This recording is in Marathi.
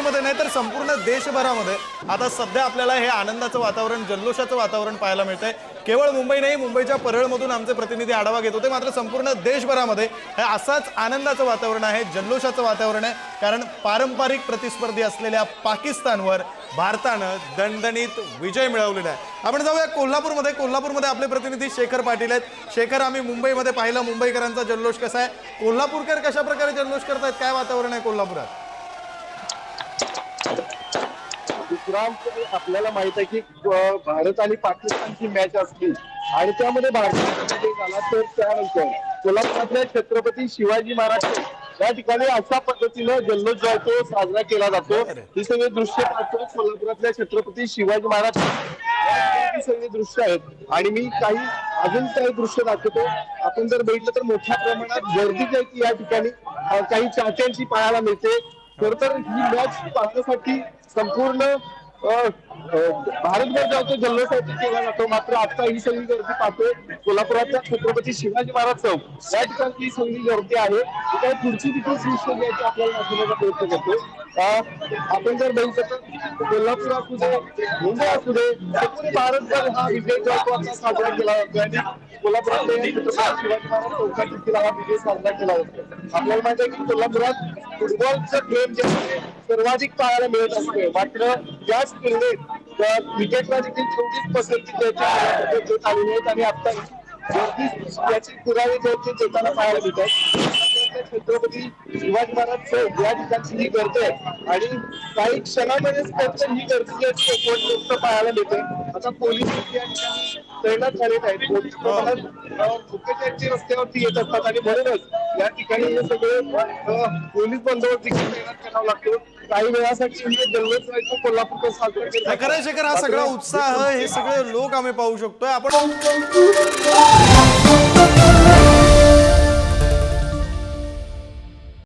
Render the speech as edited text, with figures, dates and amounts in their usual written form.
कोल्हापूरमध्ये नाही तर संपूर्ण देशभरामध्ये आता सध्या आपल्याला हे आनंदाचं वातावरण, जल्लोषाचं वातावरण पाहायला मिळतंय। केवळ मुंबई नाही, मुंबईच्या परळमधून आमचे प्रतिनिधी आढावा घेत होते, मात्र संपूर्ण देशभरामध्ये हे असाच आनंदाचं वातावरण आहे, जल्लोषाचं वातावरण आहे। कारण पारंपरिक प्रतिस्पर्धी असलेल्या पाकिस्तानवर भारतानं दणदणीत विजय मिळवलेला आहे। आपण जाऊया कोल्हापूरमध्ये। कोल्हापूरमध्ये आपले प्रतिनिधी शेखर पाटील आहेत। शेखर, आम्ही मुंबईमध्ये पाहिलं मुंबईकरांचा जल्लोष कसा आहे, कोल्हापूरकर कशा प्रकारे जल्लोष करतायत, काय वातावरण आहे कोल्हापुरात? आपल्याला माहित आहे की भारत आणि पाकिस्तानची मॅच असली आणि त्यामध्ये भारताचा विजय झाला, तर त्यानंतर कोल्हापुरातल्या छत्रपती शिवाजी महाराज या ठिकाणी अशा पद्धतीनं जल्लोष जो आहे तो साजरा केला जातो। ही सगळी दृश्य पाहतो कोल्हापुरातल्या छत्रपती शिवाजी महाराज ही सगळी दृश्य आहेत आणि मी अजून काही दृश्य दाखवतो। आपण जर बघितलं तर मोठ्या प्रमाणात गर्दी जी आहे ती या ठिकाणी काही चाहत्यांची पाहायला मिळते। खर तर ही मॅच पाहण्यासाठी संपूर्ण भारतभर जो जल्लोषासाठी केला जातो, मात्र आता ही सगळी गर्दी पाहतोय कोल्हापुरातल्या छत्रपती शिवाजी महाराज चौक या ठिकाणी ही सगळी गर्दी आहे। काही पुढची देखील दृश्य घ्यायची आपल्याला दाखवण्याचा प्रयत्न करतो। आपण जर बघितलं तर कोल्हापूर असू दे, मुंबई असू दे, संपूर्ण भारतभर हा विजय जो आहे तो आता साजरा केला जातो आणि कोल्हापुरातल्या छत्रपती शिवाजी महाराज चौकात देखील हा विजय साजरा केला जातो। आपल्याला माहिती आहे की कोल्हापुरात फुटबॉलचं गेम जे आहे सर्वाधिक पाहायला मिळत असते, मात्र या स्पर्धेत क्रिकेटला देखील तेवढीच पसंती देत आलेली आहेत आणि आता याचे पुरावे जे आहेत ते देताना पाहायला मिळतात। छत्रपती शिवाजी महाराज चौक या ठिकाणची ही गर्दी आहे आणि काही क्षणामध्येच फक्त ही गर्दी जी आहे पाहायला मिळते। आता पोलीस या ठिकाणी तैनात झालेत आहेत, मोठ्या प्रमाणात धोक्याची रस्त्यावरती येत असतात आणि म्हणूनच या ठिकाणी हे सगळे पोलीस बंदोबस्त देखील तैनात करावा लागतो। काही वेळासाठी म्हणजे जल्लोष कोल्हापूर साजरा केला खरं आहे शेखर, हा सगळा उत्साह, हे सगळे लोक आम्ही पाहू शकतोय। आपण